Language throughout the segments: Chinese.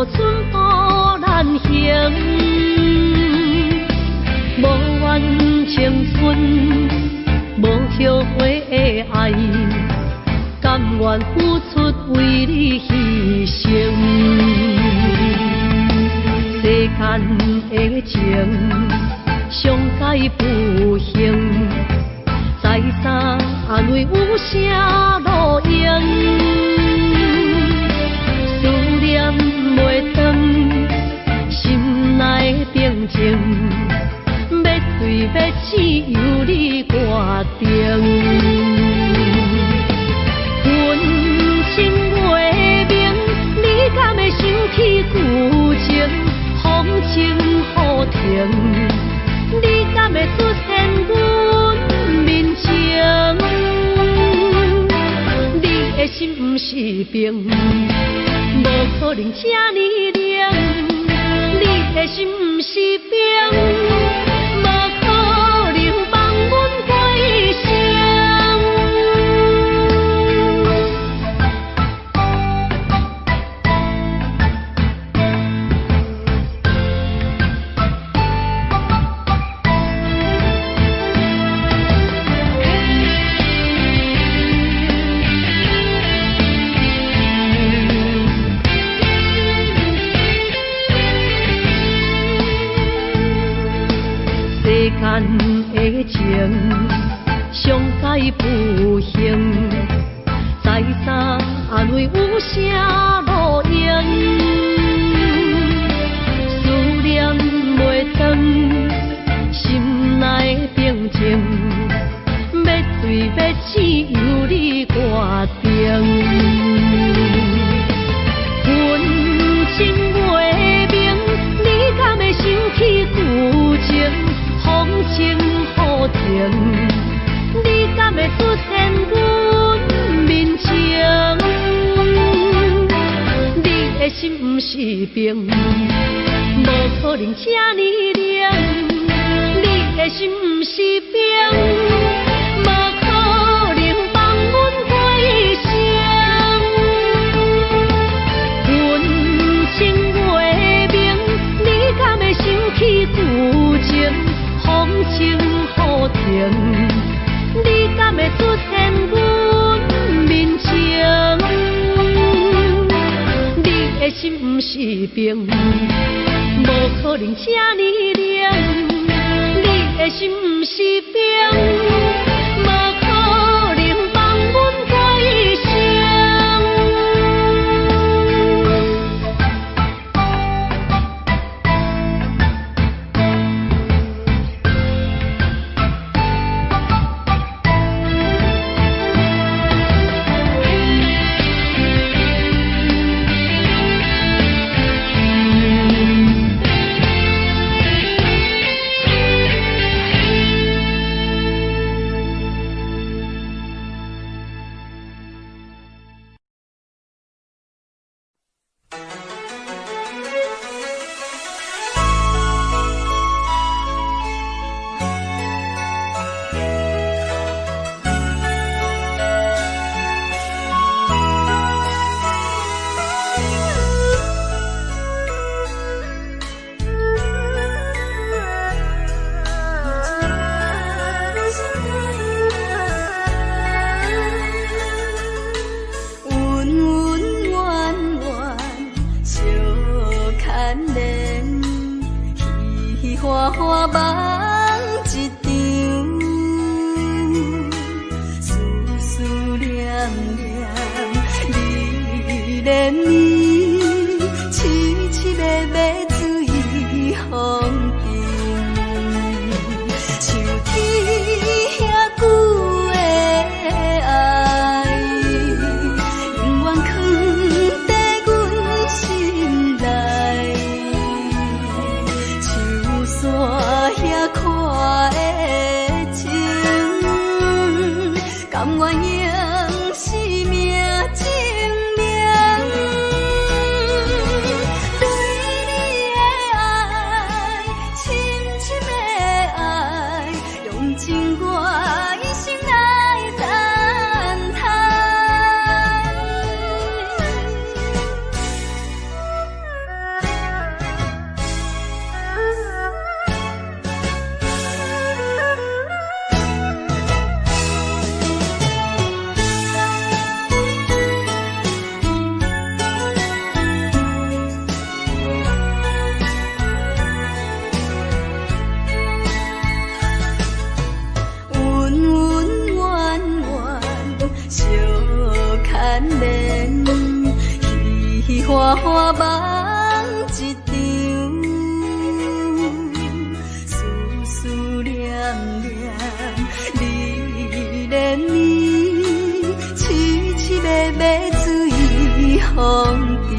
路寸步难行，无怨青春，无后悔的爱，甘愿付出为你牺牲。世间的情，上界不幸，再三安慰有啥路用？思念袂断，心内的平静，要醉要醒由你决定。阮情袂明，你敢会想起旧情？风情雨停，你敢会出现阮面前？你的心不是冰，无可能这呢冷。你的心不是冰，无可能放阮过生。世间的情，上界不幸，再三安慰有啥路用？思念袂断，心内的平静，要醉要醒由你决定。阮情袂明，你敢会想起旧情？风情雨停，你敢会出现阮面前？你的心不是冰，无可能这呢冷。你的心不是冰，无可能放阮过生。阮情袂明，你敢会想起旧情？风情雨停，你敢会出现阮面前？你的心不是冰，无可能这呢冷。你的心不是冰，无可能放阮过生。山遐。花花梦一场，思思念念，你恋你，凄凄密密醉风尘。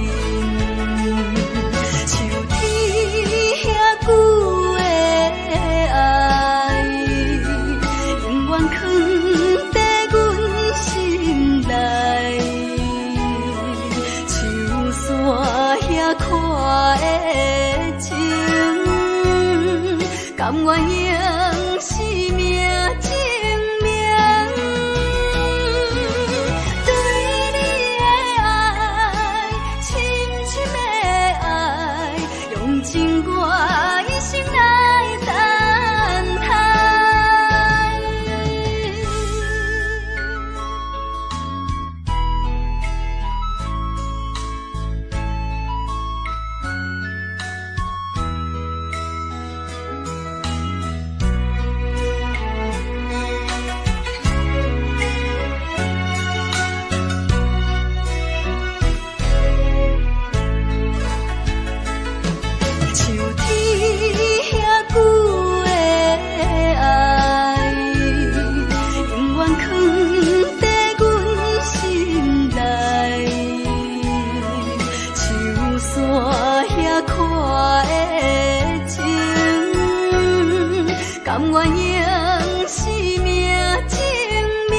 像天遐久的爱，永远藏在阮心内。像山遐看的情，甘愿用生命证明。对你的爱，深深的爱，用尽我一生来等待。像天遐久的爱，永远藏在阮心内。像山遐看的情，甘愿用生命证明。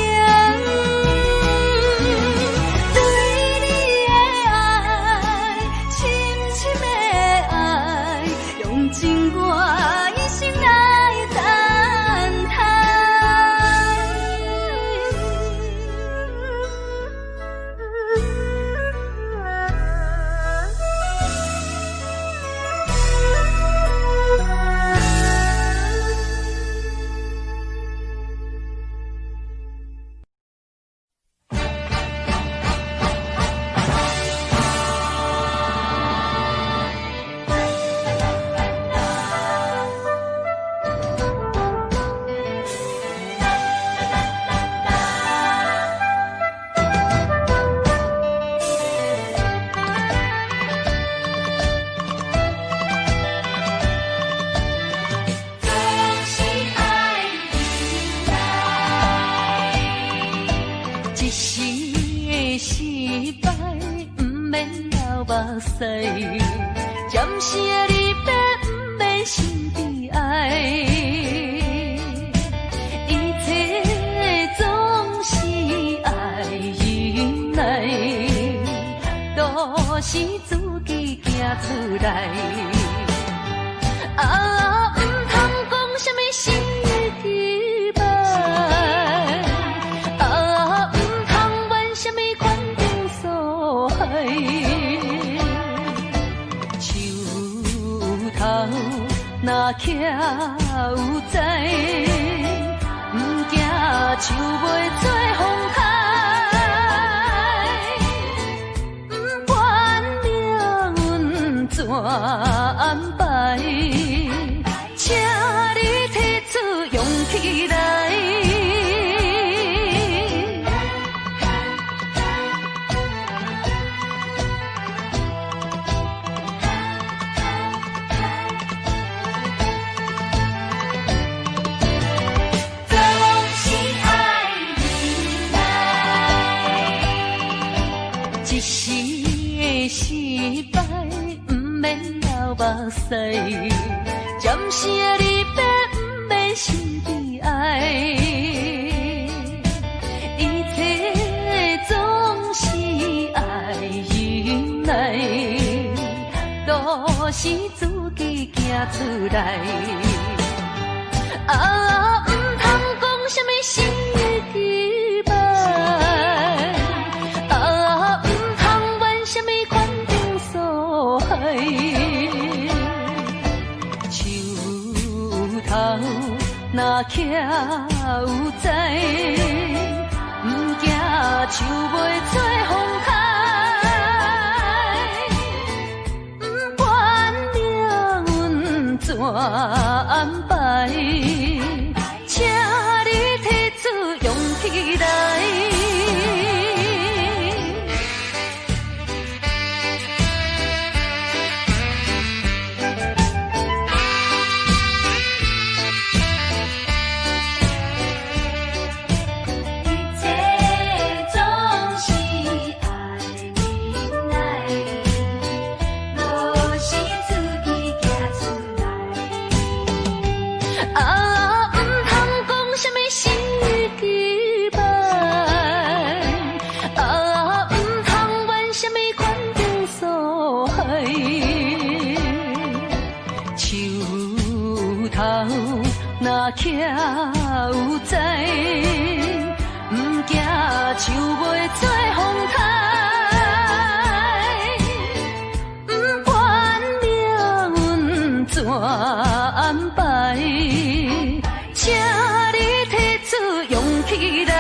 对你的爱，深深的爱，用尽我一生来等待。一时的失败，不免流目屎，暂时的离别，不免心悲哀。一切总是爱忍耐，都是自己行出来。啊，唔通讲什么心的期盼。若徛有在，不惊树袂做风台，不管命运怎安排，请你提出勇气来。一时的失败，不免流目屎，暂时的离别，不免心悲哀。一切总是爱忍耐，都是自己行出来。啊，唔通讲什么心的期盼。若徛有在，不惊树袂做风台，不管命运怎安排，请你提出勇气来。徛有在，不惊树袂做风台，不管命运怎安排，请你提出勇气来。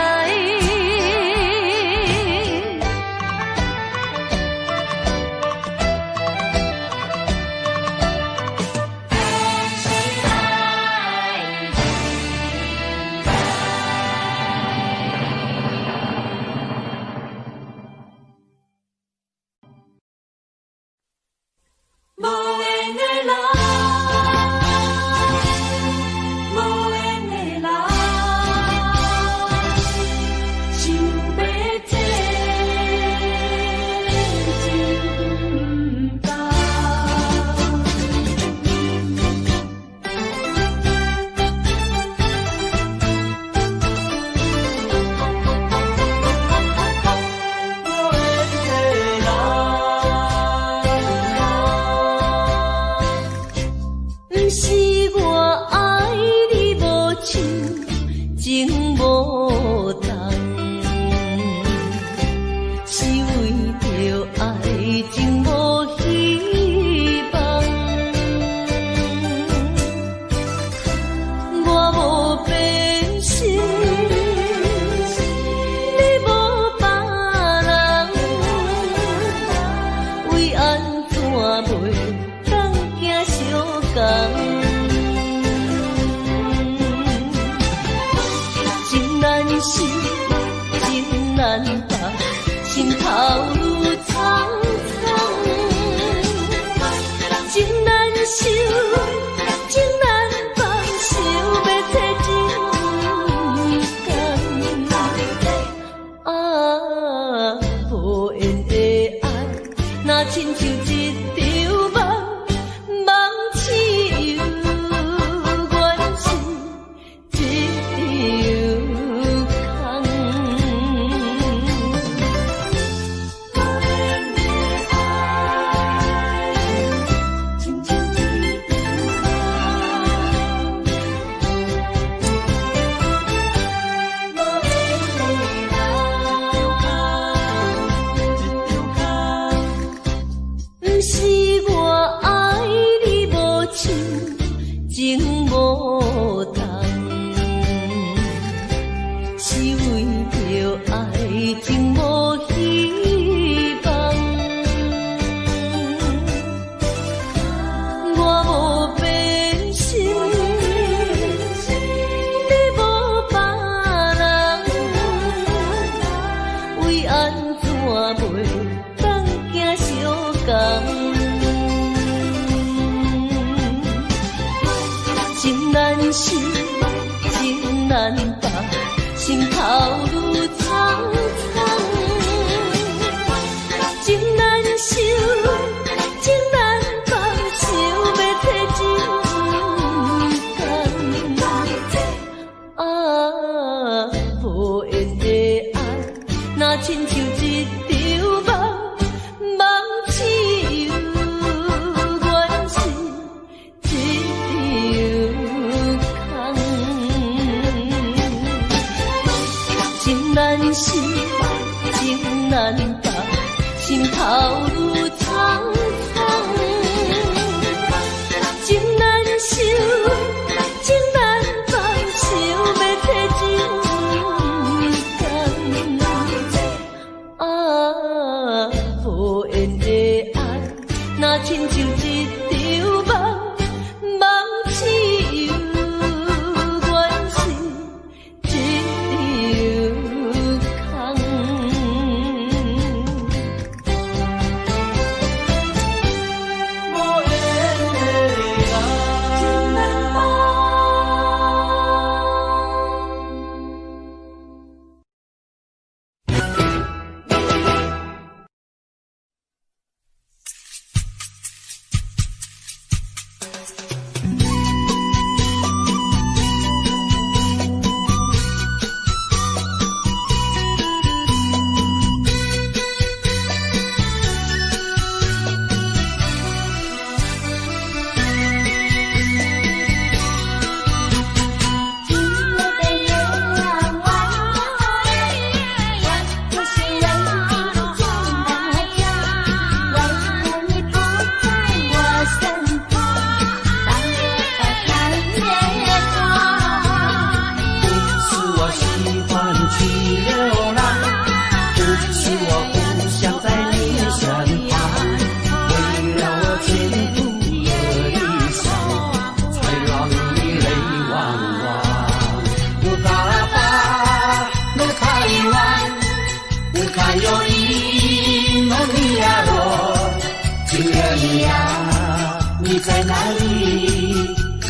呀，你在哪里？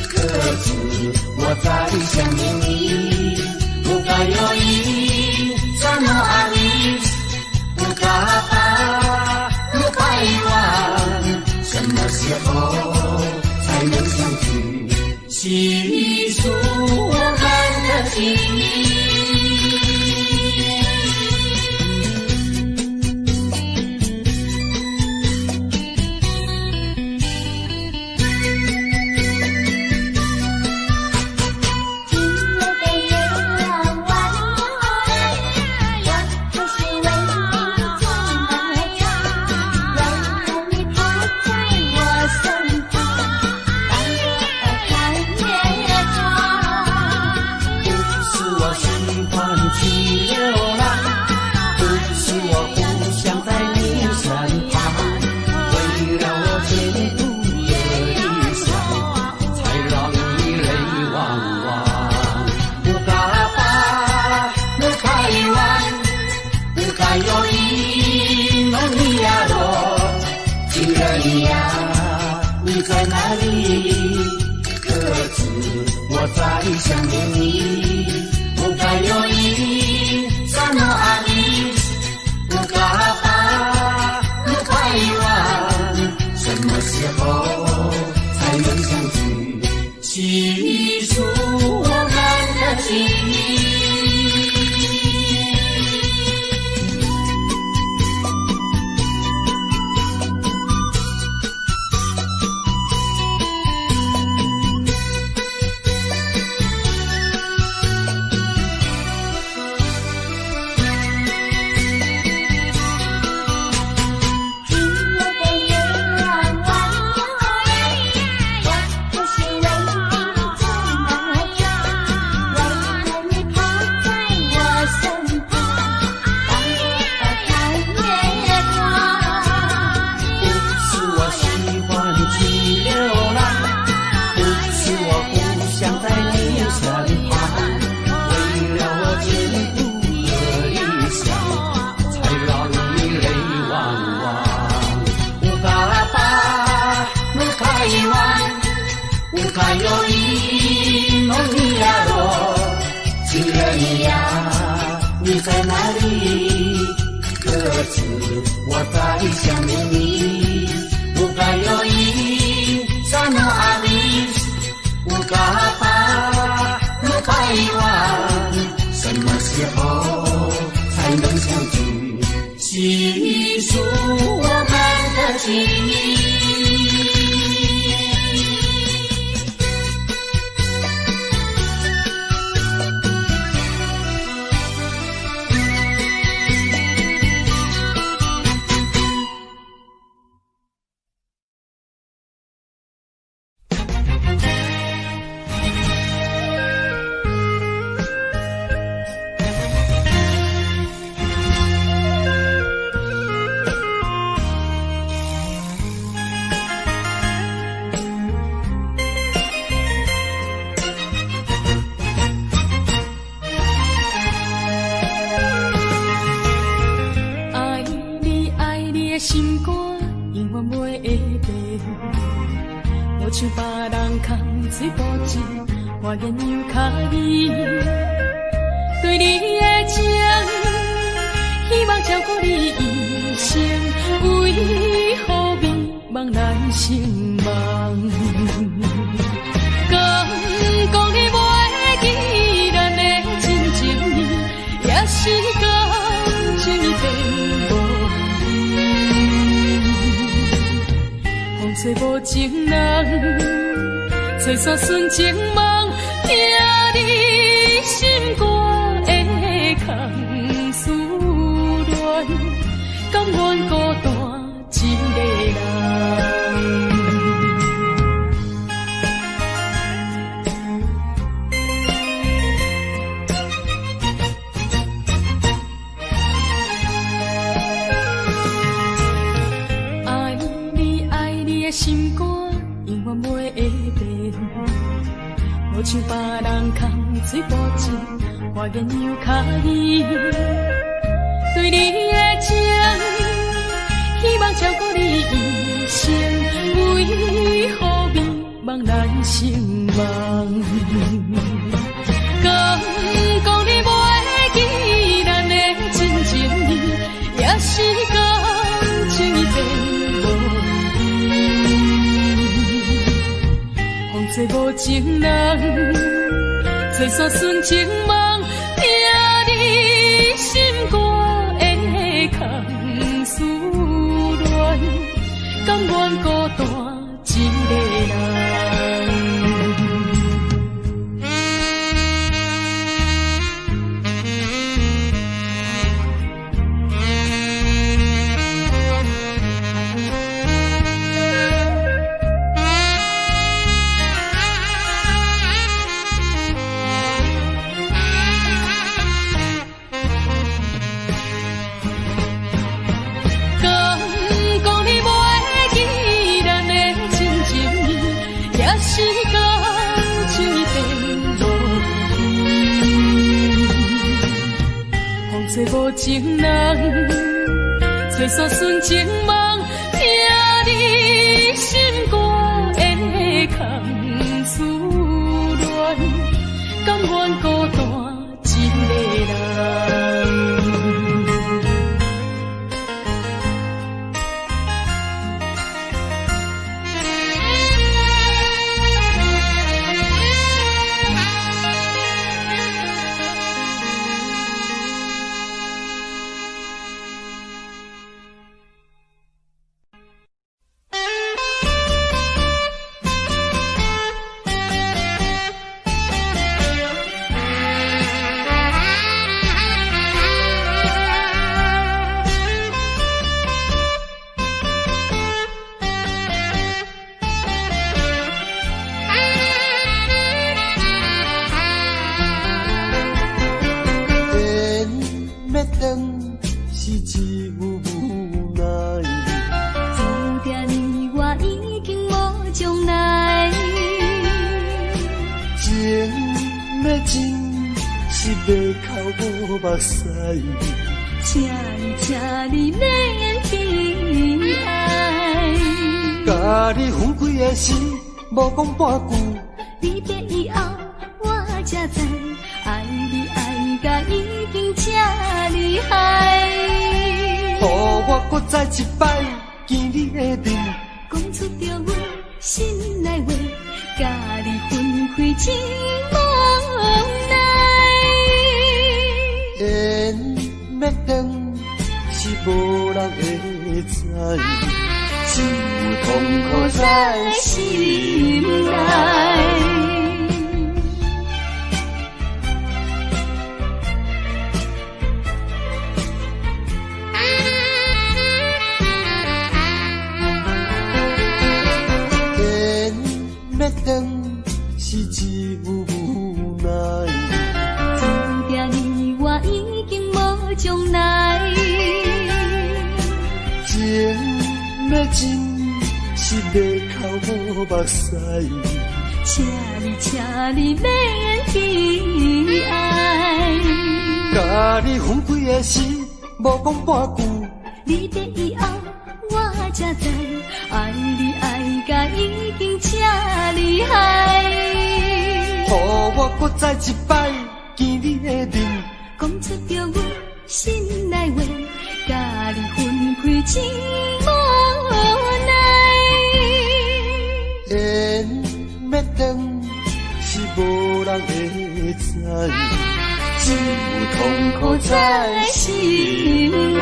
可知我在想念你？不该有一什么阿里，不该把不该遗忘，什么时候才能相聚？细数我们的记忆。在哪里？可知我在想念你？不该有一什么阿里，不该把，不该遗忘，什么时候才能相聚？细数我们的记忆。还有一梦里呀落，情人呀，你在哪里？可知我在想念你？不该有一什么阿里，不该把，不该遗忘，什么时候才能相聚？细数我们的记忆。像别人空嘴无舌，我言又卡你。对你的情，希望照顾你一生，为何迷茫难成梦？敢讲你袂记咱的真情意，也是感情变无味。风吹无情人，吹散纯情梦，听你心肝的空思恋，甘愿孤单一个人。心肝永远袂会变，无像别人空嘴无舌，我言又卡你。对你的情，希望照顾你一生，为何迷茫咱心梦？敢讲你袂记咱的真情意，也是感情已变无味。风吹无情人，吹煞纯情梦，听你心肝的空思恋，甘愿孤单一个人。吹无情人，吹煞纯情梦，听你心肝的空思恋，甘愿孤单一个人。请你免悲哀，甲你分开的时，无讲半句。离别以后，我才知，爱你爱甲已经这厉害。予我搁再一摆见你的面，讲出着我心内话，甲你分开真无奈。缘要断。是无人会知，只有痛苦在心内。缘要断，是只有无奈。注定你我已经无将来。情要真，是要靠无目屎。请你免悲哀。甲你分开的时，无讲半句。离别以后，我才知，爱你爱甲已经这厉害。予我搁再一摆见你的面，讲出着我心内话，甲你分开真无奈。缘要断，是无人会知，只有痛苦在心内。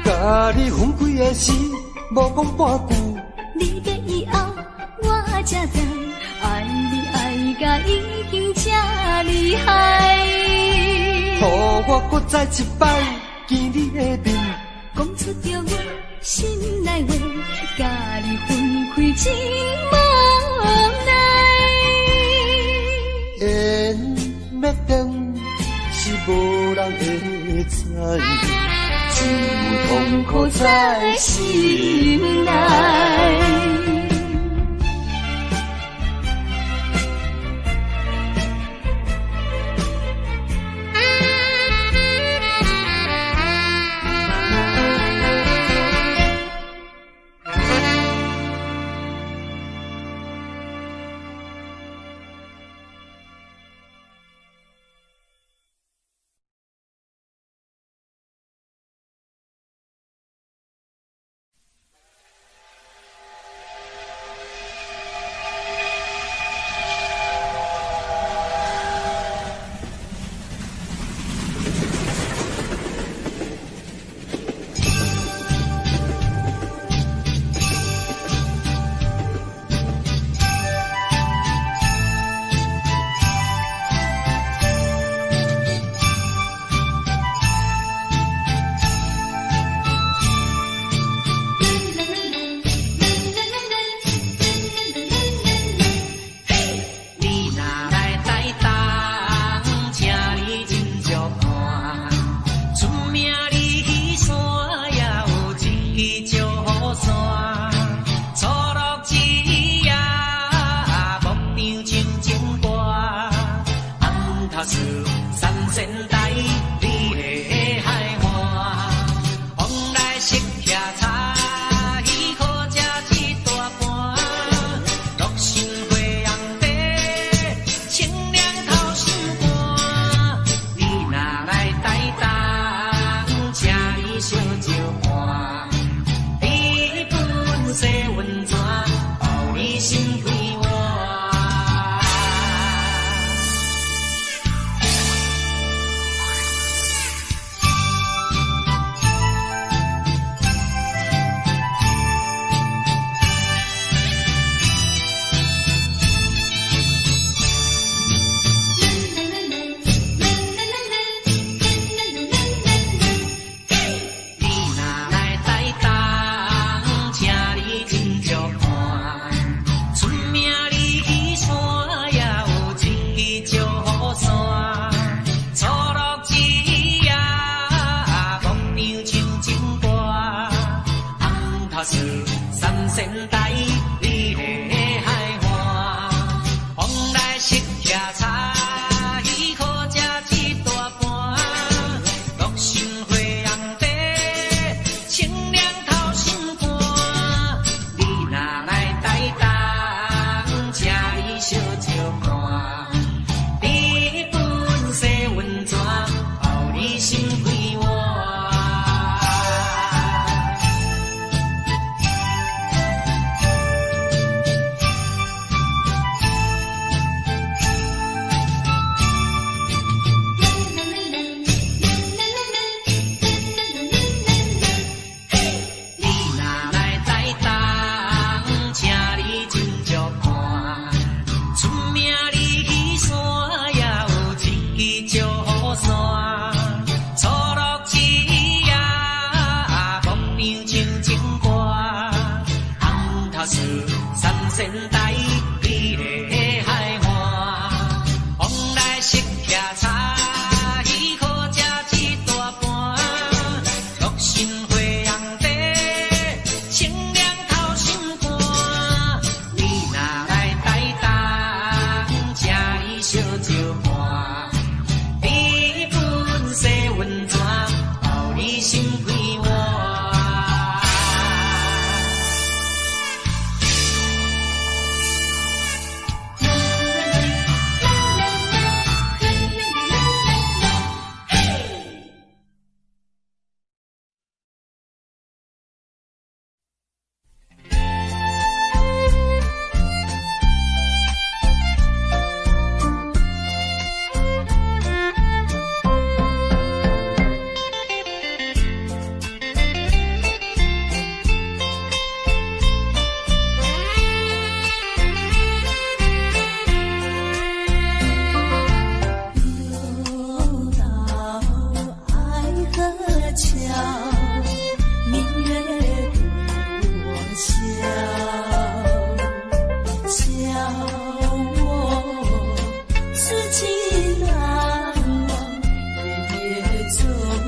甲你分开的时，无讲半句。离别以后，我才知，爱你爱甲已经这厉害。予我搁再一摆见你的面，讲出着我心内话，甲你分开真无奈。缘要等是无人会知，只有痛苦在心内。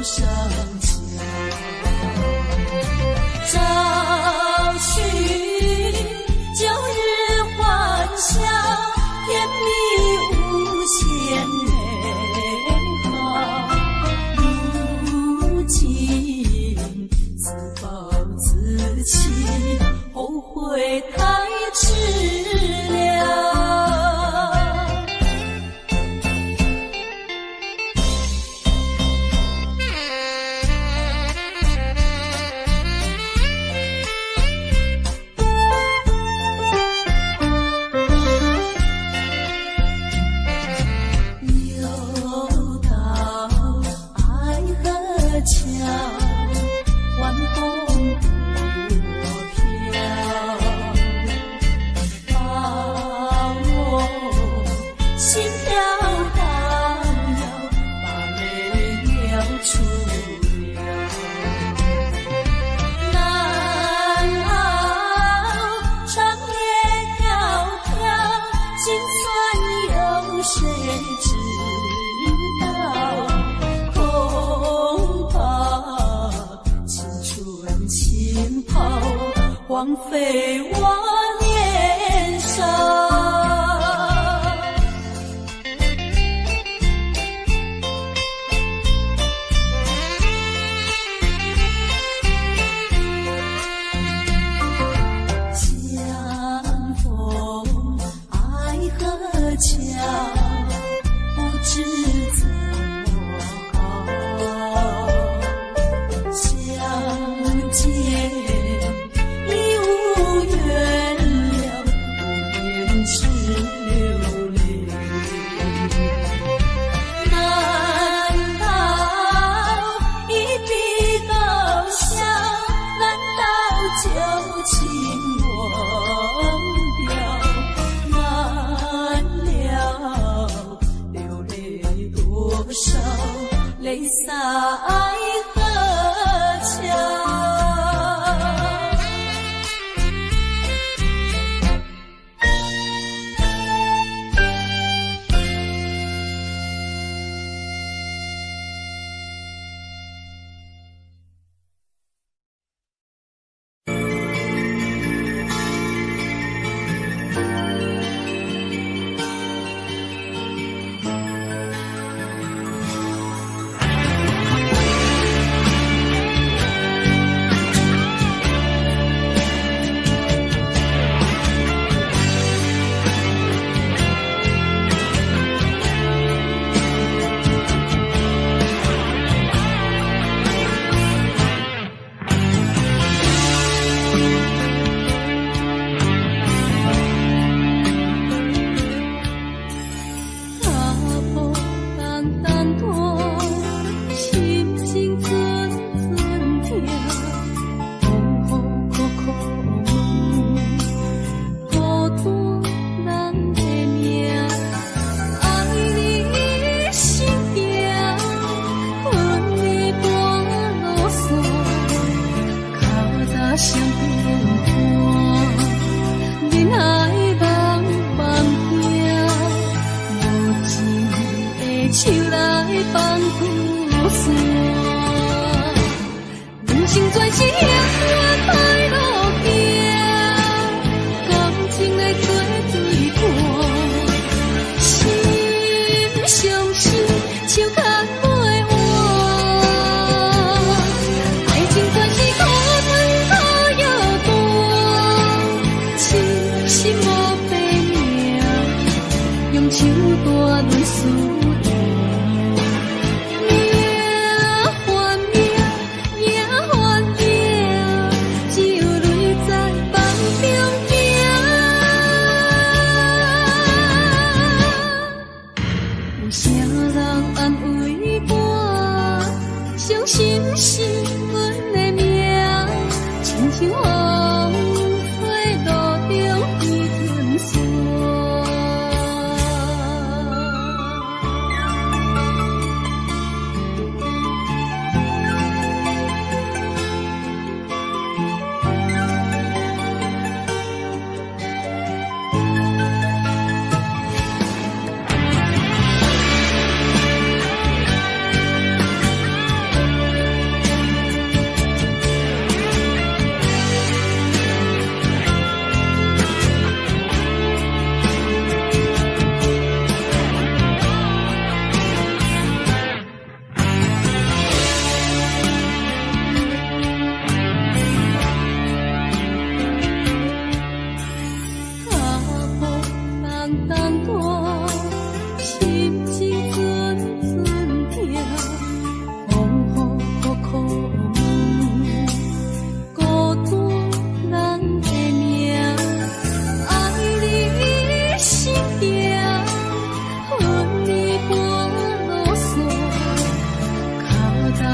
上桥，找寻旧日欢笑，甜蜜无限美好。如今自暴自弃，后悔太迟了。荒废我年少，相逢爱河桥，不知怎么好，相见泪洒爱河桥。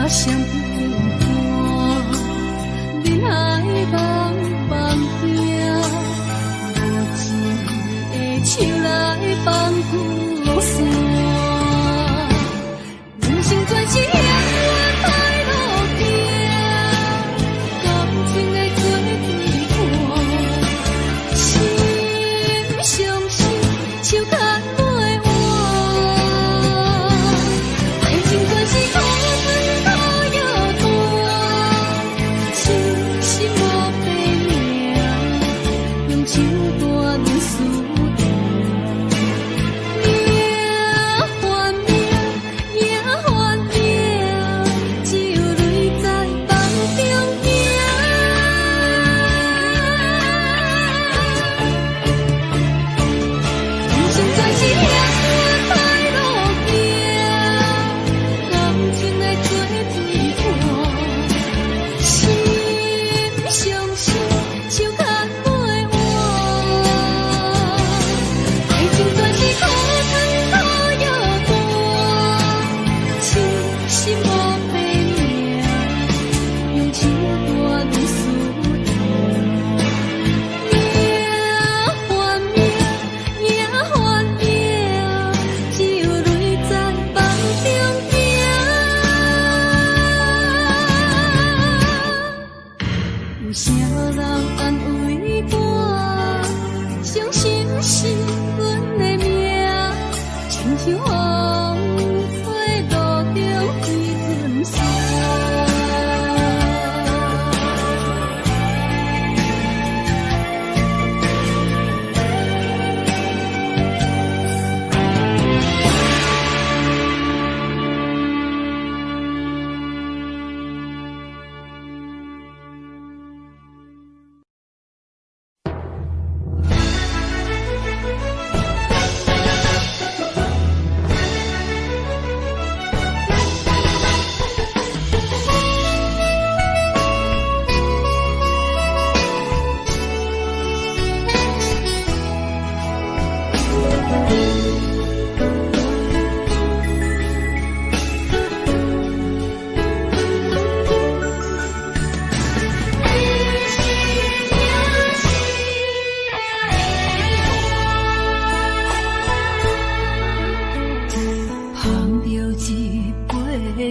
双平淡，人海茫茫行，无情的手来放雨伞。人生全是险恶歹路行，感情的做对看，心相惜，手牵袂换。爱情全是苦酸苦又淡，痴心无白命，用手段论输赢。有啥人安慰我？伤心是阮的命，亲像风吹路中几阵沙。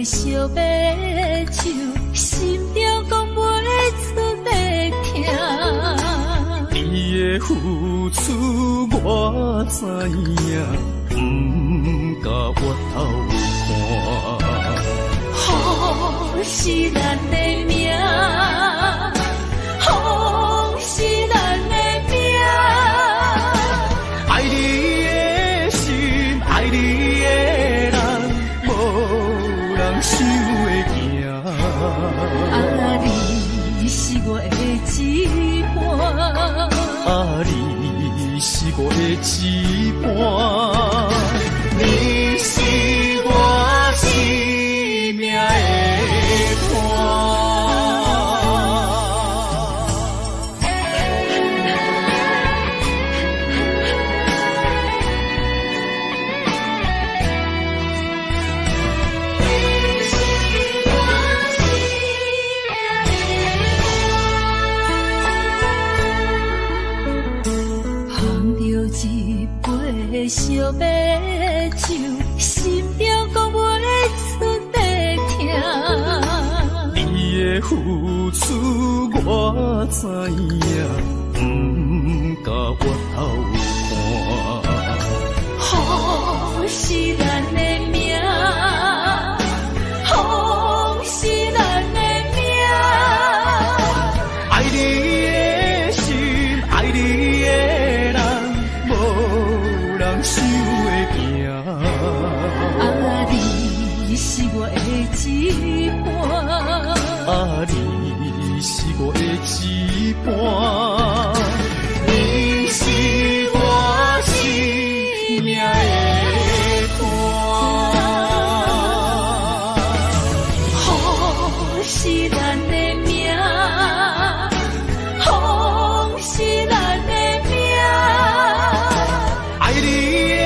小白手，心中讲袂出要听。你的付出我知影，不甲我头看。雨是咱的命，风是咱的命。爱你的心，爱你的人，无人想会行。啊，你是我的一半。啊，你是我的一半，你是我生命的伴。一杯小白酒，心中讲袂出要听。你的付出我知影，不甲我头看。雨是咱的命，风是咱的命。爱你的心，爱你的人，无人想会行。啊，你是我的一半。啊，你是我的一半，你是我生命的伴。雨是咱的命，风是咱的命。爱你的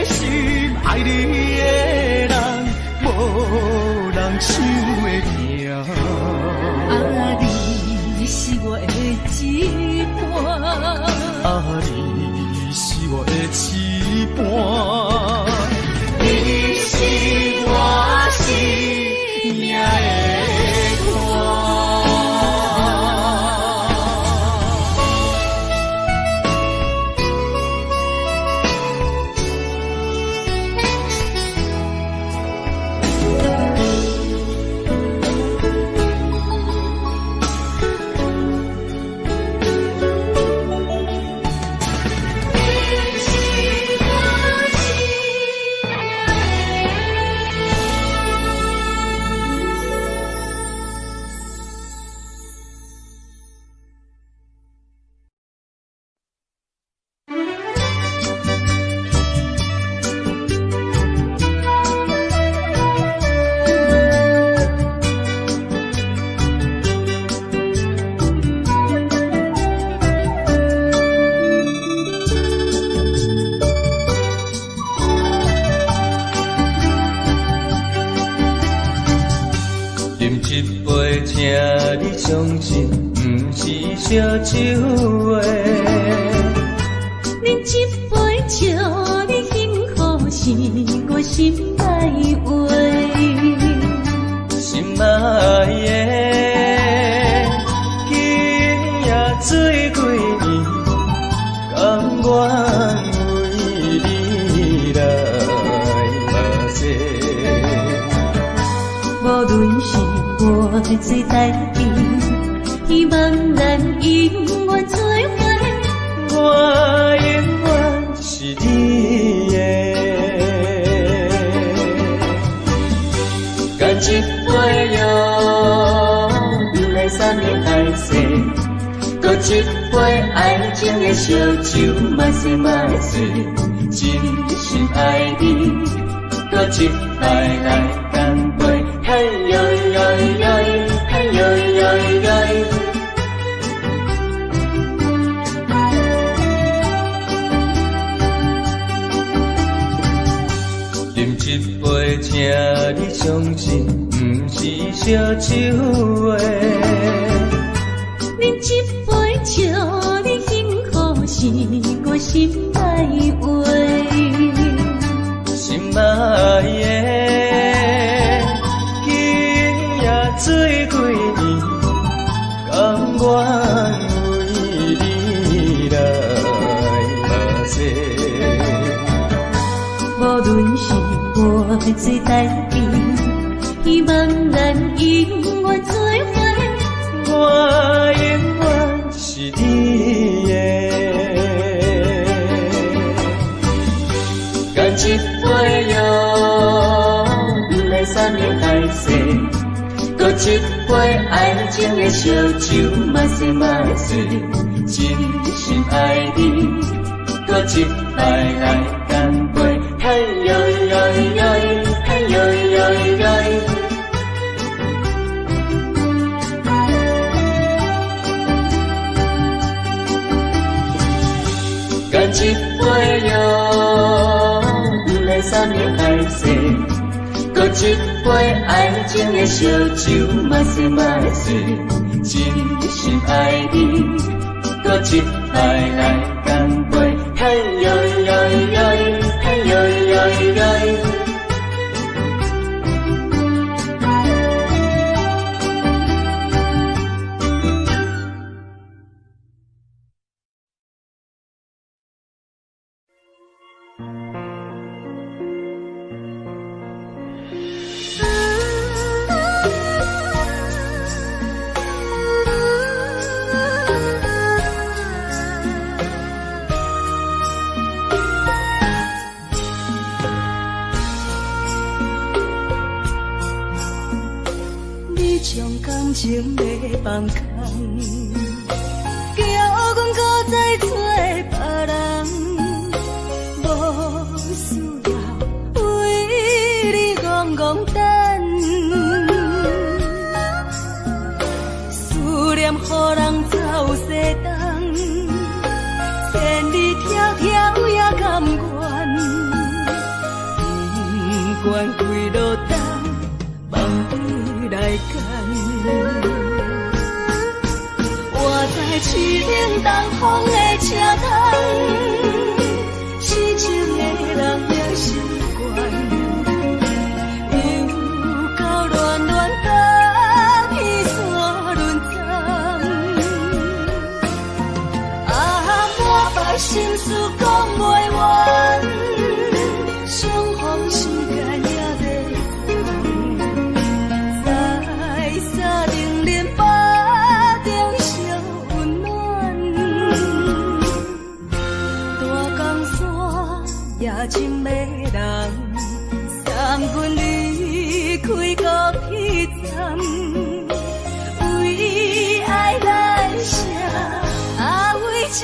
心，爱你的人，无人想想要行。啊，你是我的一半，啊，你是我的一半，你是我生命的伴。相信不是烧酒话，饮一杯祝你幸福是我心内话，心爱的，今夜水几年，甘愿为你来目色。无论是我最台边，希望咱永远做伙。我永远是你的，干一杯哟，不来三年海誓，搁一杯爱情的烧酒，慢些慢些，真心爱你，搁一摆来干杯，嘿呦呦呦，嘿呦呦呦。一杯，请你相信，不是烧酒话。饮一杯，祝你幸福是我心内话。心爱的，今夜水几年，甘愿为你来目色。无论是我最台边，希望咱永远做伙。我永远是你的，干一杯哟，不来三年海誓，搁一杯爱情的烧酒，慢些慢些，真心爱你，搁一摆来干杯。嘿呦呦呦，嘿呦呦呦，干一杯哟，不来三年海誓，搁一杯爱情的烧酒，慢些慢些，真心爱你，搁一摆来干杯。嘿呦呦呦，嘿呦呦呦。感情的放空，叫阮搁再做别人，无需要为你戆戆等，思念予人走西东，千里迢迢也甘愿，不管几路灯，梦。来干。我在市顶东风的车头，痴情的人也习惯，又到乱乱甲彼山论站。满腹心事讲袂完，相逢时间也袂长，在沙丁林巴中相温暖。大江山夜深的人，送阮离开高铁站，为爱来写为情。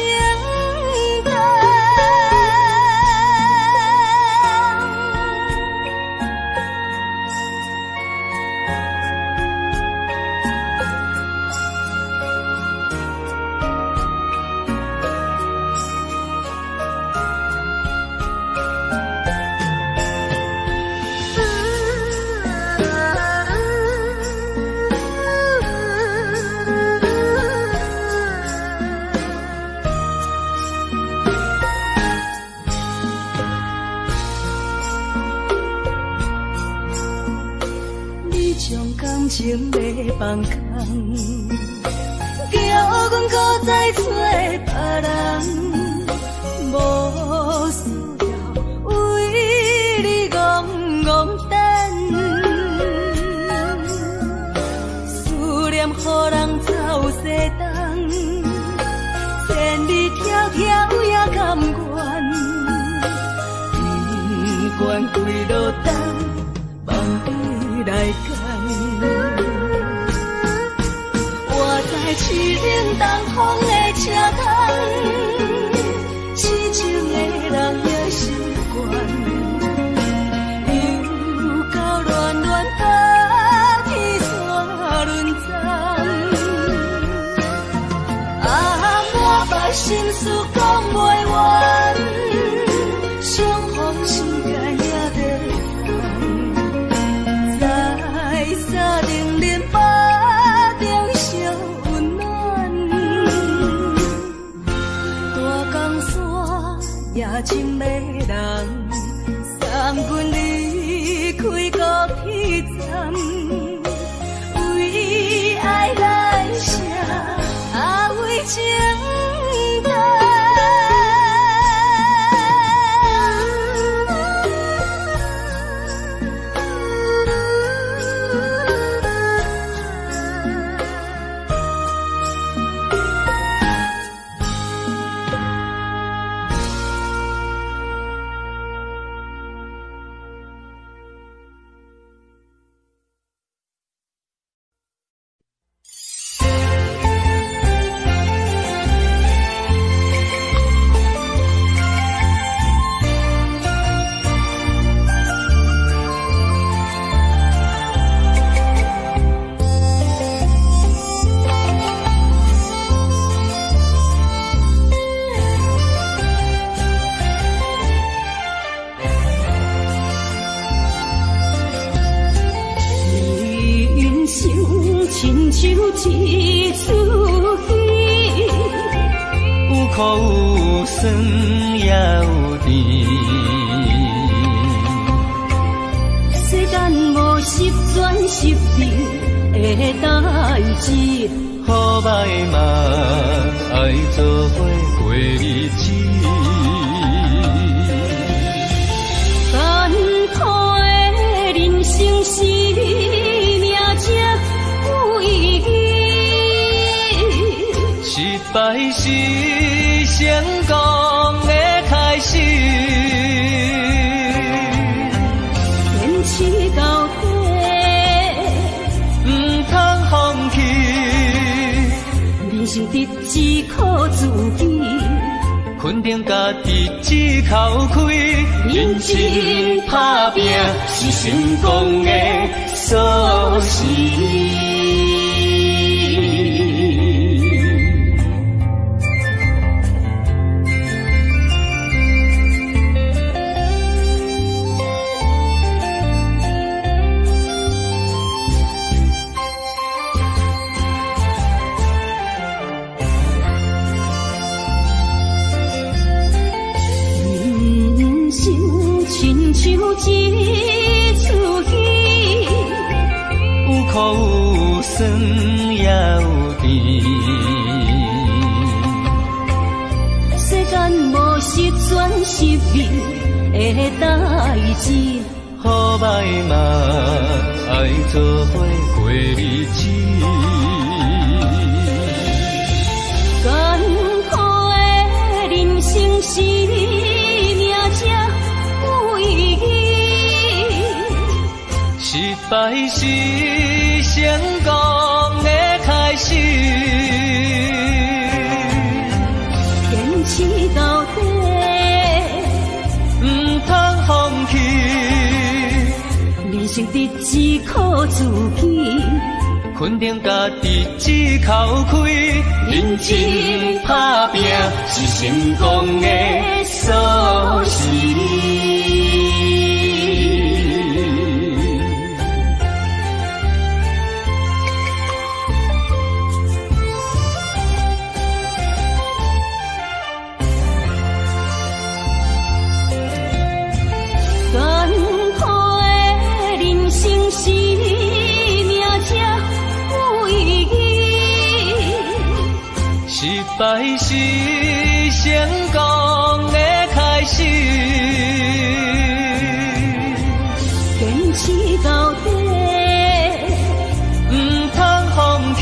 情要放空，叫阮搁再找别人，无需要为你戆戆等。思念予人走西东，千里迢迢也甘愿，不管几路灯，望你来干。市顶东风的车头，痴情的人也习惯，又到乱乱甲彼山论站。满腹心事讲袂完，相逢时间也袂长，在沙丁林巴中相。夜深的人，送阮离开高铁站，为爱来写为情单。亲像一出戏，有苦有酸也有甜。世间无十全十美的代志，好歹嘛爱做伙过日子。艰苦的人生是。失败是成功的开始，坚持到底，不通放弃。人生得只靠自己，肯定家己只靠开。认真打拼是成功的锁匙。一出戏，有苦有酸也有甜。世间无十全十美的代志，好歹嘛爱做伙过日子。艰苦的人生是命才有意义，失败是成功的开始。坚持到底，唔通放弃。人生得只靠自己，肯定家己只靠开，认真打拼是成功的锁匙。艰苦的人生是命才有意义，失败是成功的开始。坚持到底，唔通放弃。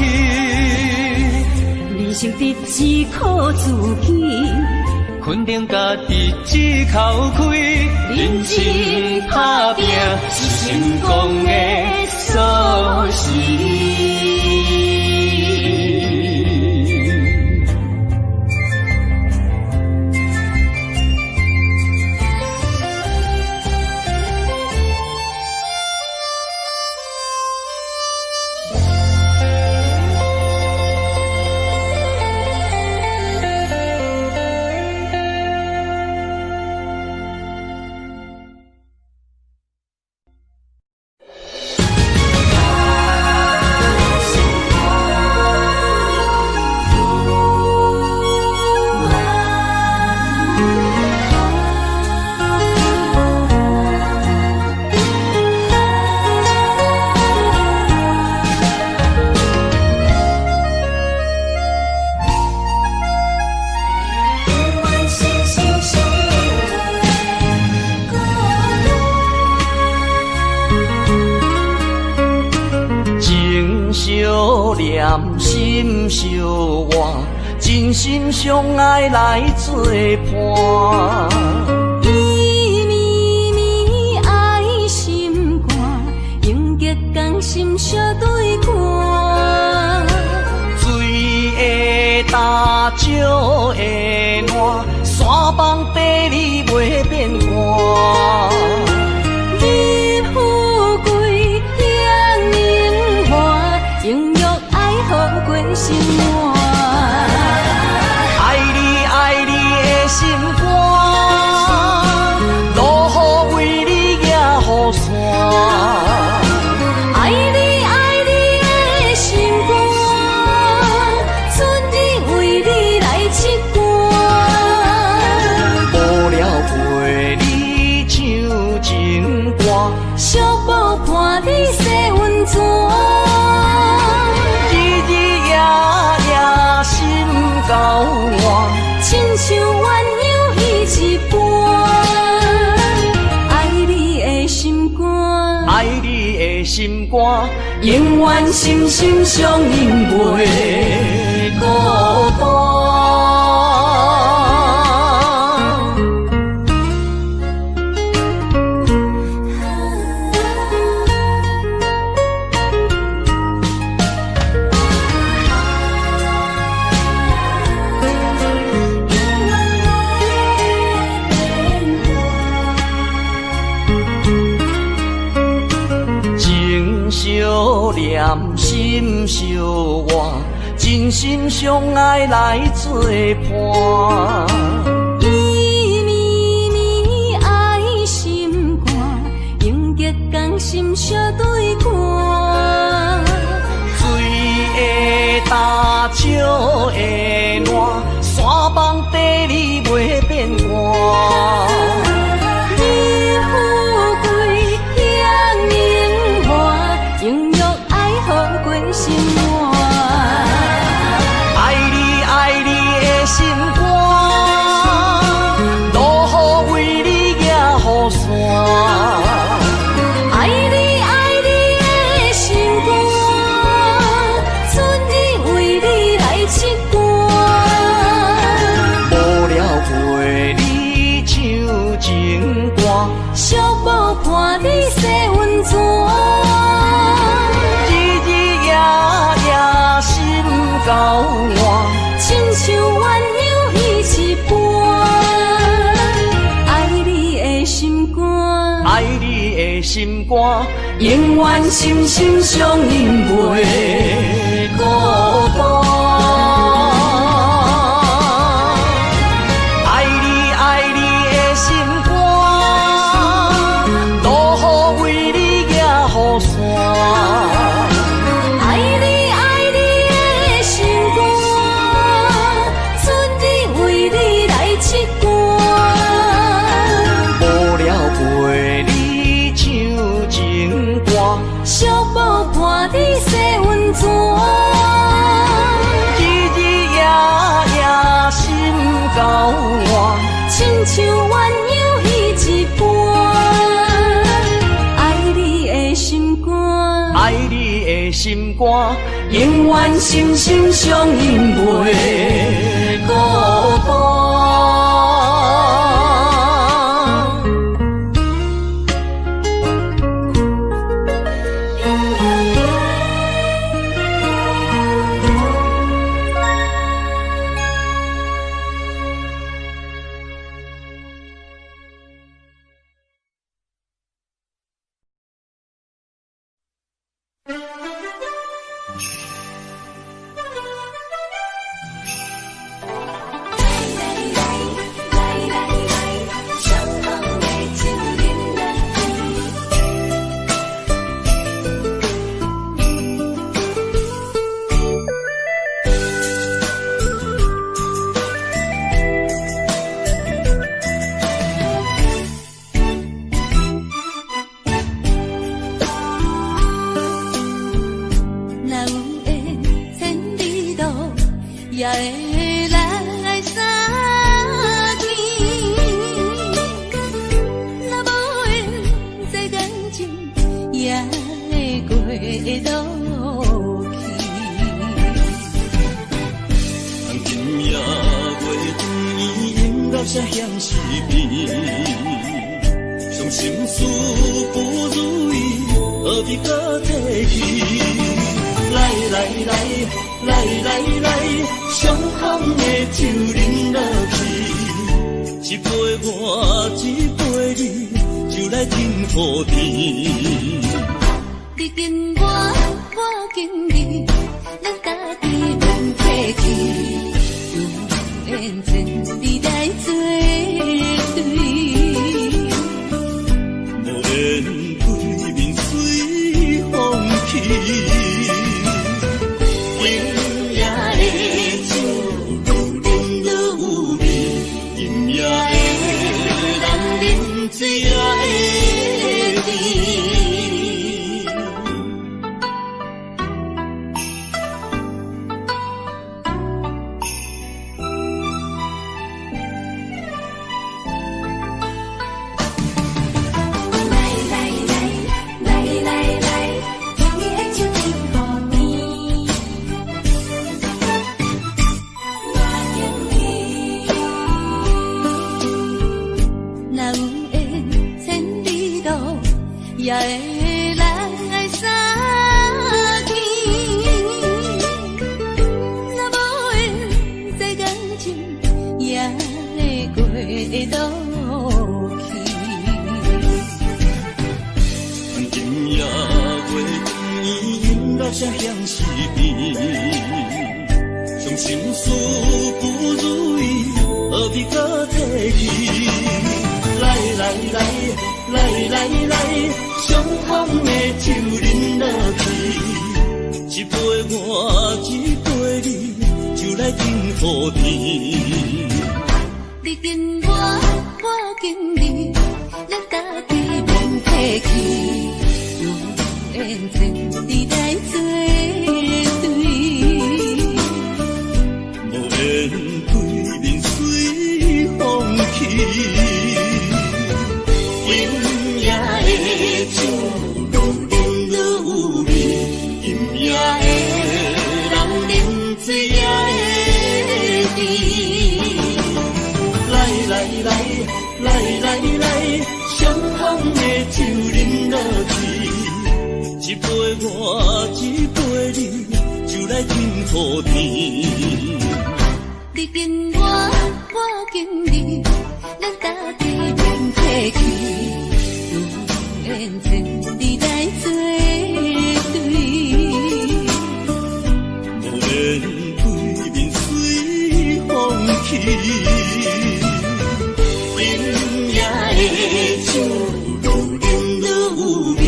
人生得只靠自己，肯定家己只靠开，认真打拼是成功的锁匙。念心相换，真心相爱来作伴。伊绵绵爱心肝，永结同心相对看。水的大石的烂，山崩地里袂变卦。你富贵享荣华，永浴爱好过生活。爱你爱你的心肝，落雨为你野雨伞。爱你爱你的心肝，春日为你来唱歌。无聊陪你唱情歌，寂寞伴你洗温泉。日日夜夜心交换，亲像鸳鸯彼一半。爱你的心肝，爱你的心肝，永远心心相印袂孤单。情相念心相换，真心相爱来作伴。伊绵绵爱心肝，永结同心相对看。水的大石的烂，山崩地里袂变卦。你富贵心肝，永远心心相印袂孤单。爱你爱你的心肝，路予为你行雨伞。寂寞伴你洗温泉，日日夜夜心交换，亲像鸳鸯彼一半。爱你的心肝，爱你的心肝，永远心心相印袂孤单。缘千里来作对。无言对面随风去，今夜的酒愈饮愈有味，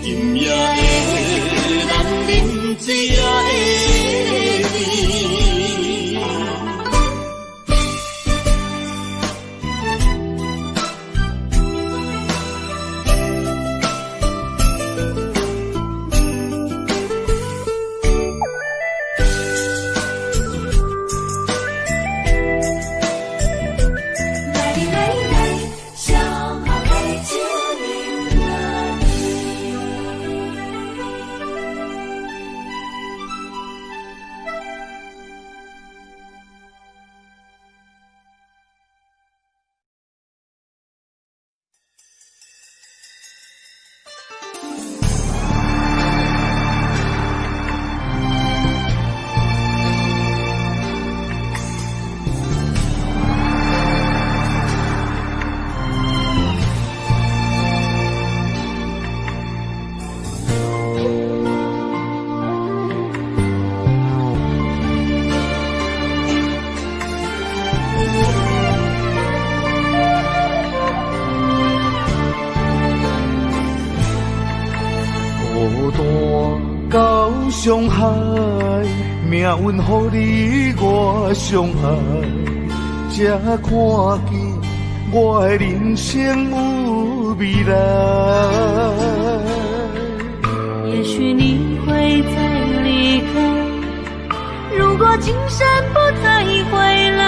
今夜的人饮醉也会醉。伤害，命运予你我相爱，才看见我的人生有未来。也许你会再离开，如果今生不再回来，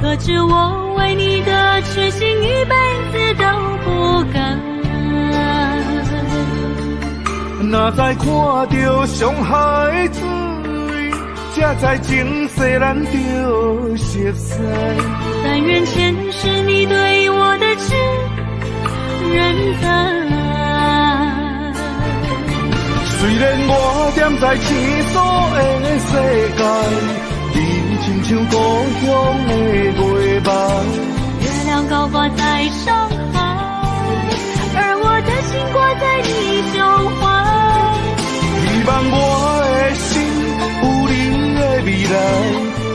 可知我为你的痴心一辈子都不改。若再看到伤害水，才知前世咱就熟悉。但愿前世你对我的痴仍在。虽然我踮在青锁的世界，你亲像故乡的月白，月亮高挂在上海，而我的心挂在你胸怀。希望我的心有你的未来，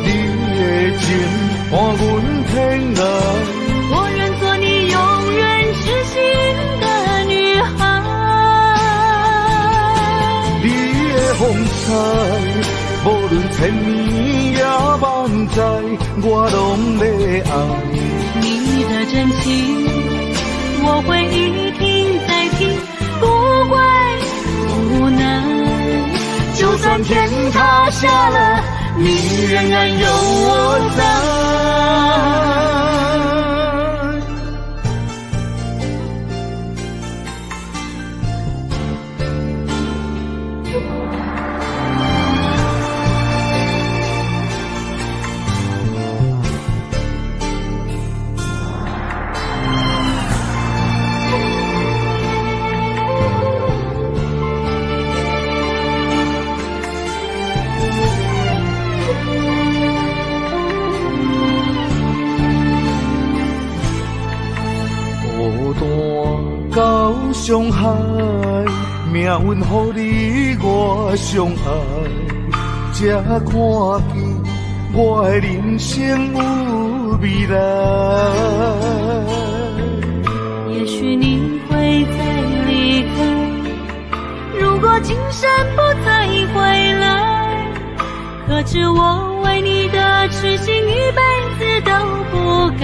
你的情伴阮天涯。我愿做你永远痴心的女孩。你的风采，无论千年也万载，我拢要爱。你的真情，我会一听再听，不会无奈。就算天塌下了，你仍然有我在。到伤害，命运予你我相爱，才看见我的人生有未来。也许你会再离开，如果今生不再回来，可知我为你的痴心一辈子都不改。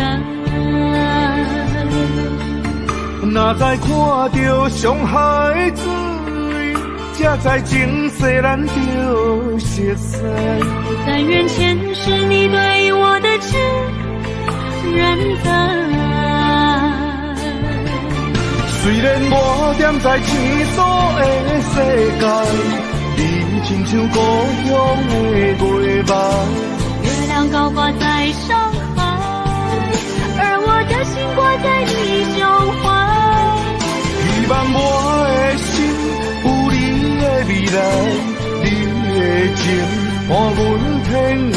若再看到伤害水，才知前世咱就熟悉。但愿前世你对我的痴仍在。虽然我踮在青锁的世界，你亲像故乡的月白，月亮高挂在上海，而我的心挂在你胸怀。希望我的心有你的未来，你的情伴阮天涯。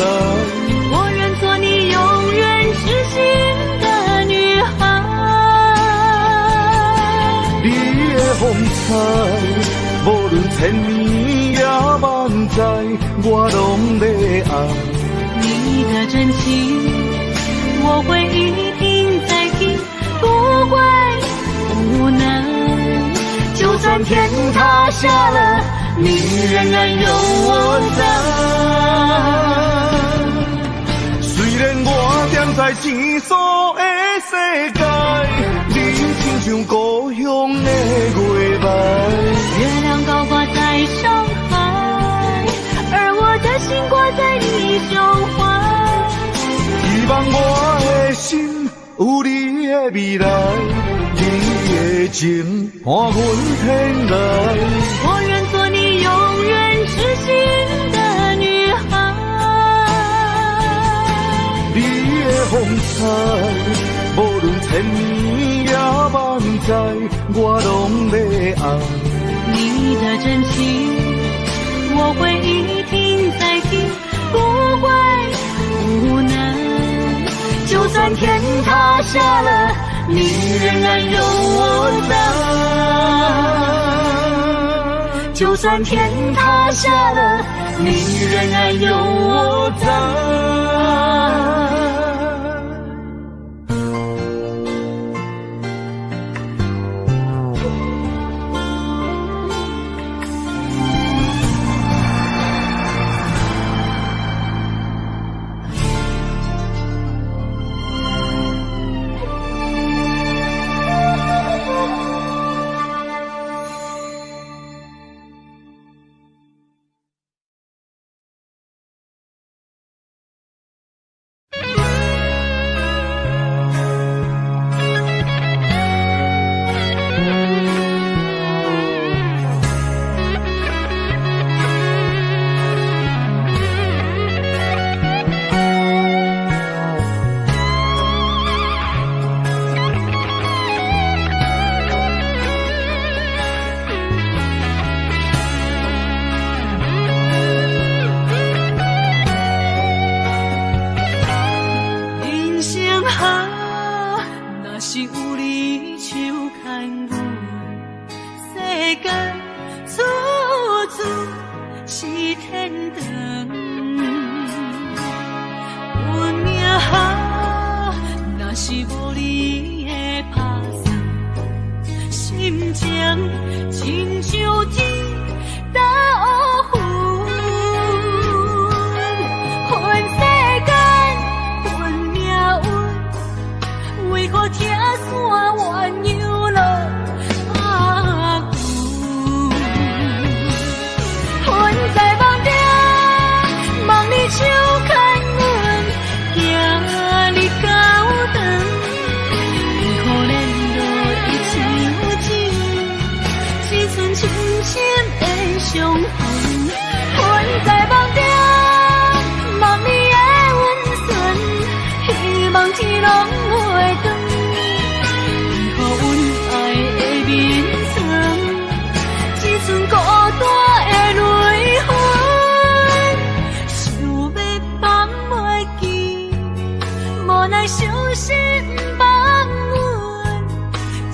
我愿做你永远痴心的女孩。你无论千年也万载，我拢要爱。你的真情，我会一听再听，不会无奈。就算天塌下了，你仍然有我在。虽然我踮在生疏的世界，你亲像故乡的月白。月亮高挂在上海，而我的心挂在你胸怀。希望我的心有你的未来，你的情伴阮天来。我愿做你永远痴心的女孩。你的风采，无论千年也万载，我拢要爱。你的真情，我会一听再听，不会无奈。就算天塌下了，你仍然有我在。就算天塌下了，你仍然有我在。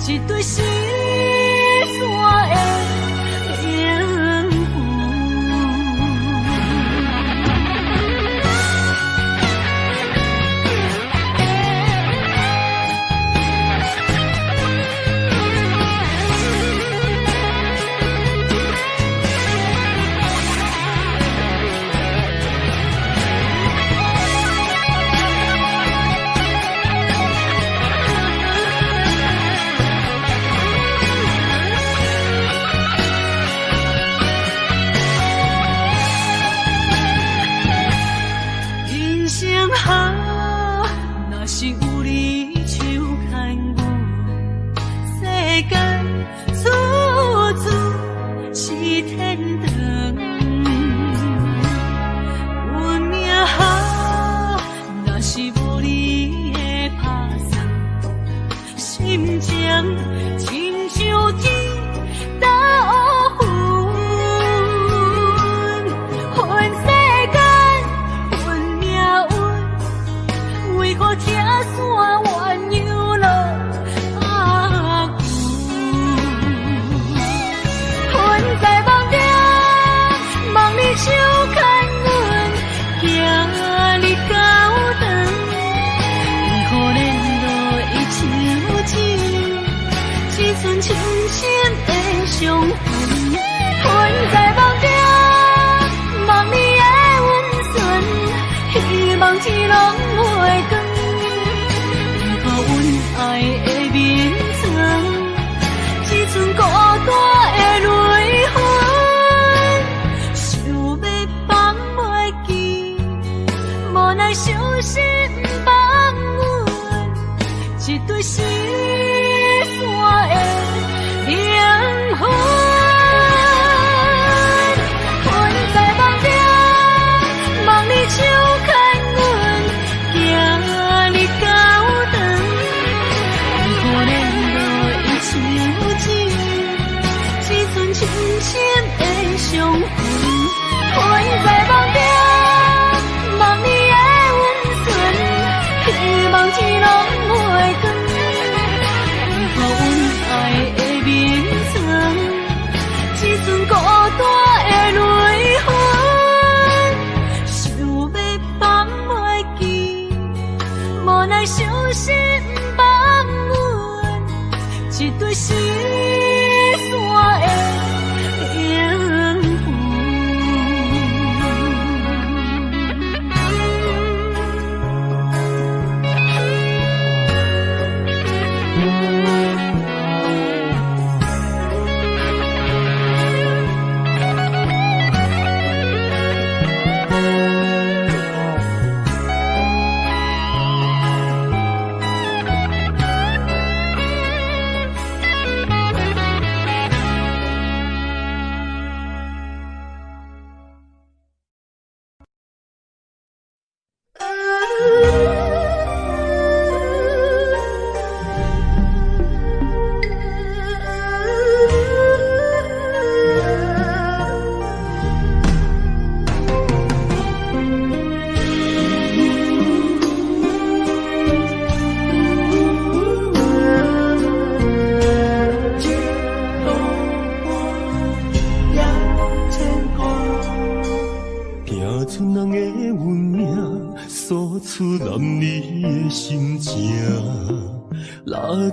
一对失散的灵魂。相逢，困在梦中，梦你的温存，希望天拢袂光，予阮爱的眠床，只剩孤单的泪痕，想要放袂记，无奈伤心放阮，一对失散的灵魂，困在梦中，梦你手牵阮，行你高长，可怜无伊手指，只剩深深的伤痕，困在梦中，梦你的温存，希望天拢袂光，予阮爱的眠床，只剩孤单的泪痕，想要放袂记，无奈伤心放阮，一对失散的灵魂。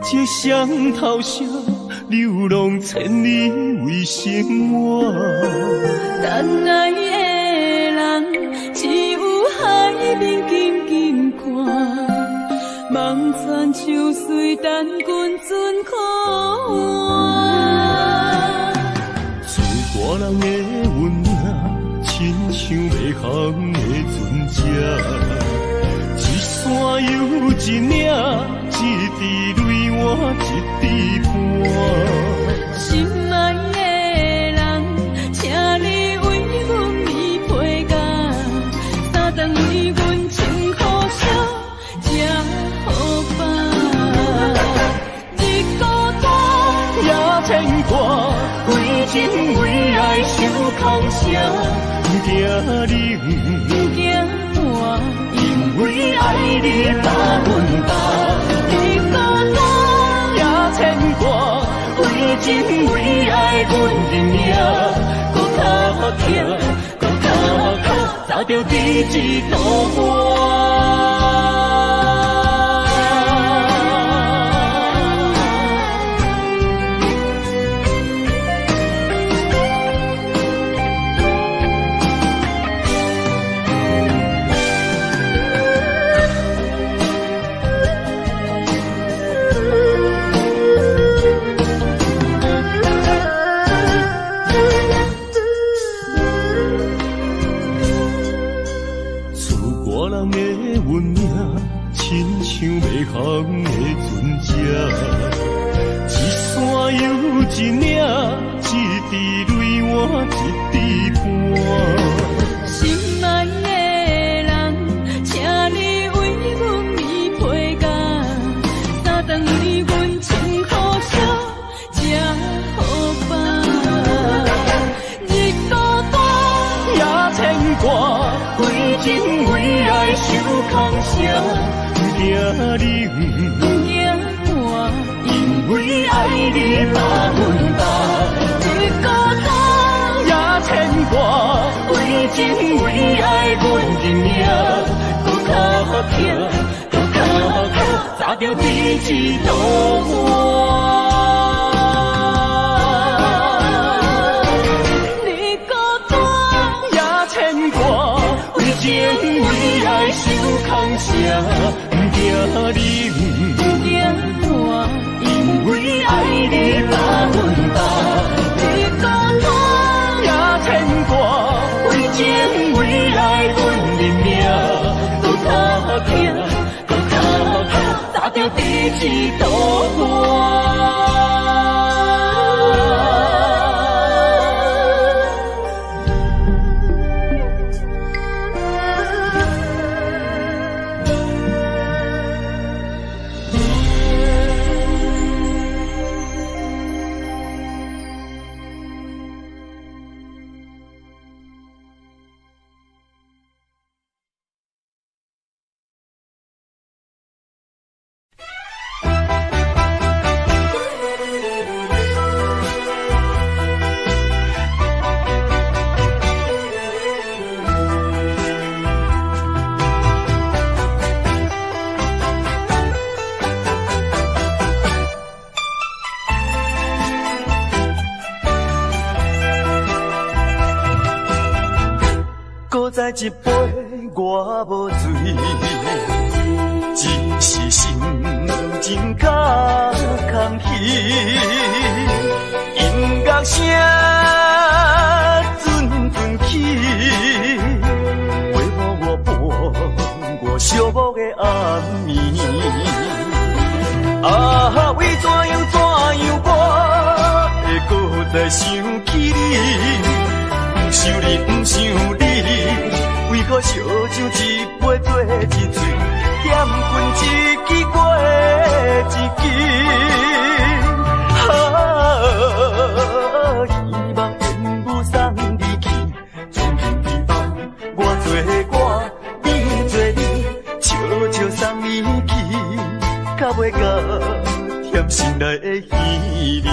这双头蛇流浪千里为生活，但爱的人只有海面静静看，梦泉秋水等君准可换。自大人的温暖，亲像袂航的船只，一山又一岭，一滴泪我一滴汗。心爱的人，请你为阮披被甲，三顿为阮穿苦烧，吃好饱。日孤单也牵挂，为情为爱受空伤，不惊冷，不惊寒，因为爱你百分百。日孤单也牵挂，为情为爱阮认命，搁较疼，搁较靠，早着第一道我。像袂航的船只，一山又一岭，一滴泪我一滴汗。心爱的人，请你为阮披被甲，三顿为阮穿苦烧，吃好饱。日孤单也牵挂，为情为爱受空伤。不惊冷，不惊寒，因为爱你百分百。日孤单也牵挂，为情为爱阮认命，搁较疼，搁较靠，早着第一道我。情为爱受空城，不惊你，不惊我，因为爱你把阮担，你孤单也牵挂，为情为爱阮认命，搁较痛，搁较痛，砸着彼此渡岸。再一杯我无醉，只是心情较空虚。音乐声阵阵起，陪伴我伴我寂寞的暗暝。啊，为怎样我会搁再想起你？不想你，不想你。为何烧酒一杯做一醉，点君一支过一支。希望缘不送你去，从今以后我做我，你做你，悄悄送你去，较袂甲甜心内的稀微。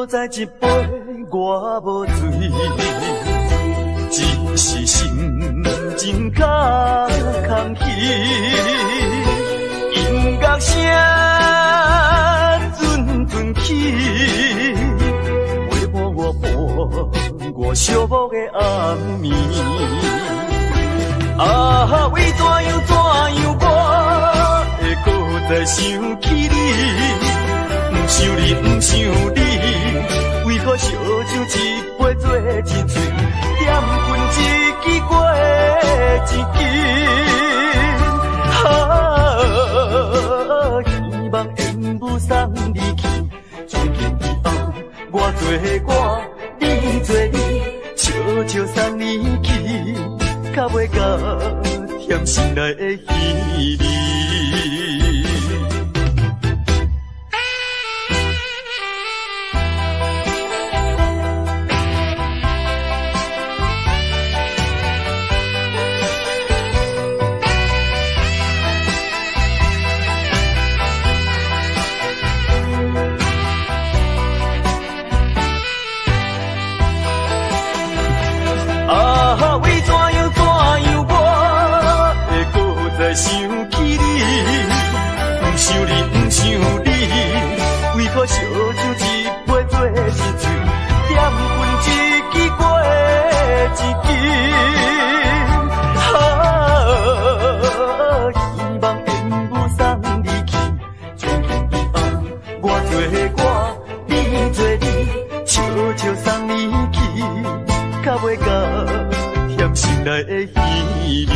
再一杯我无醉，只是心情较空虚。音乐声阵阵起，陪伴我寂寞的暗暝。啊，为怎样我会搁再想起你？不想你，不想你。为何烧酒一杯做一醉，点君一支过一支。希望缘不送你去，从今以后我做我，你做你，悄悄送你去，较袂甲甜心内的稀微。想起你，不想你，不想你，为何烧酒一杯做一醉，点君一支过一支。希望缘不送你去，从今以后我做我，你做你，悄悄送你去，较袂甲甜心内的稀微。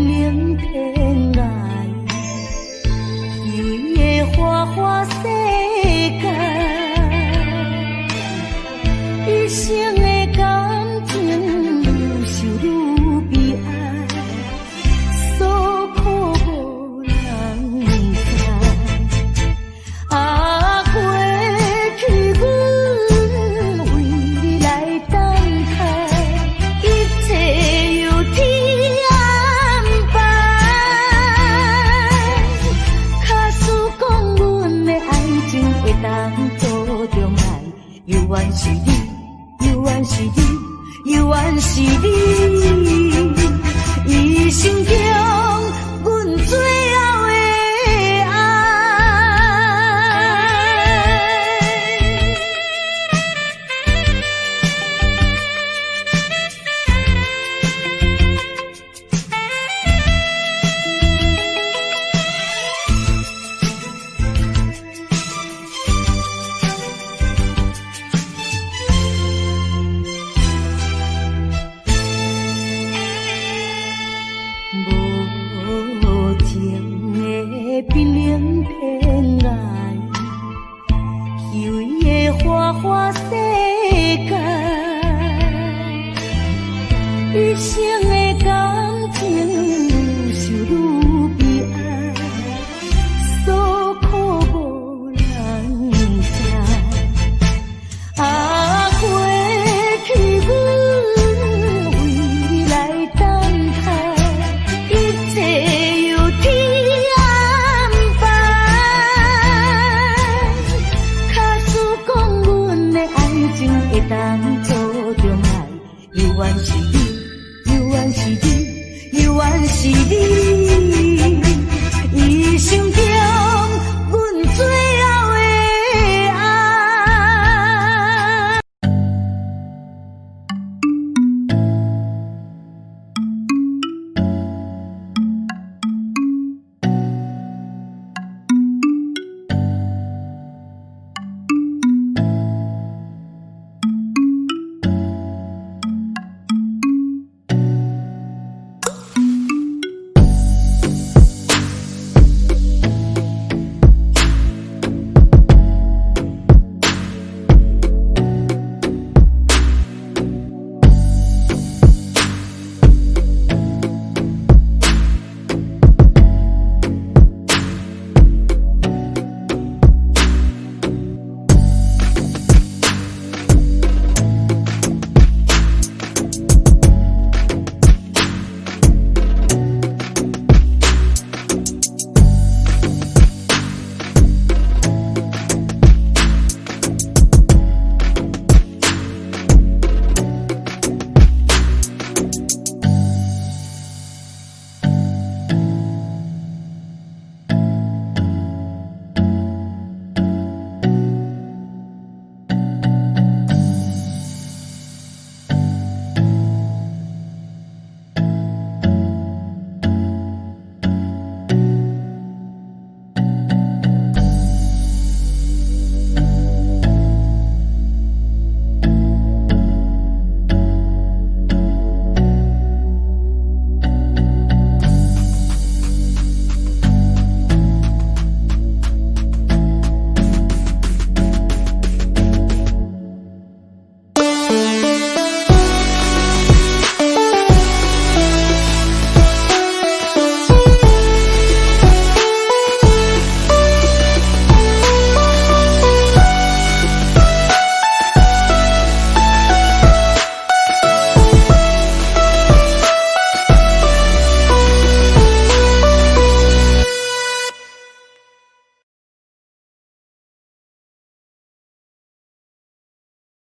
冷偏爱，虚伪的花花世界，一生的感情愈想愈悲哀，所苦无人知。啊，过去阮为你来等待，一切由天安排。假使讲阮的爱情会当做重来，犹原是你，犹原是你，犹原是你，一生中阮最后的爱。无情的冰冷偏爱，虚伪的花花世界，一生的感情愈想愈悲哀，所苦无人知。啊，过去阮为你来等待，一切由天安排。假使讲阮的爱情会当做重来，犹原是你，犹原是你，犹原是你。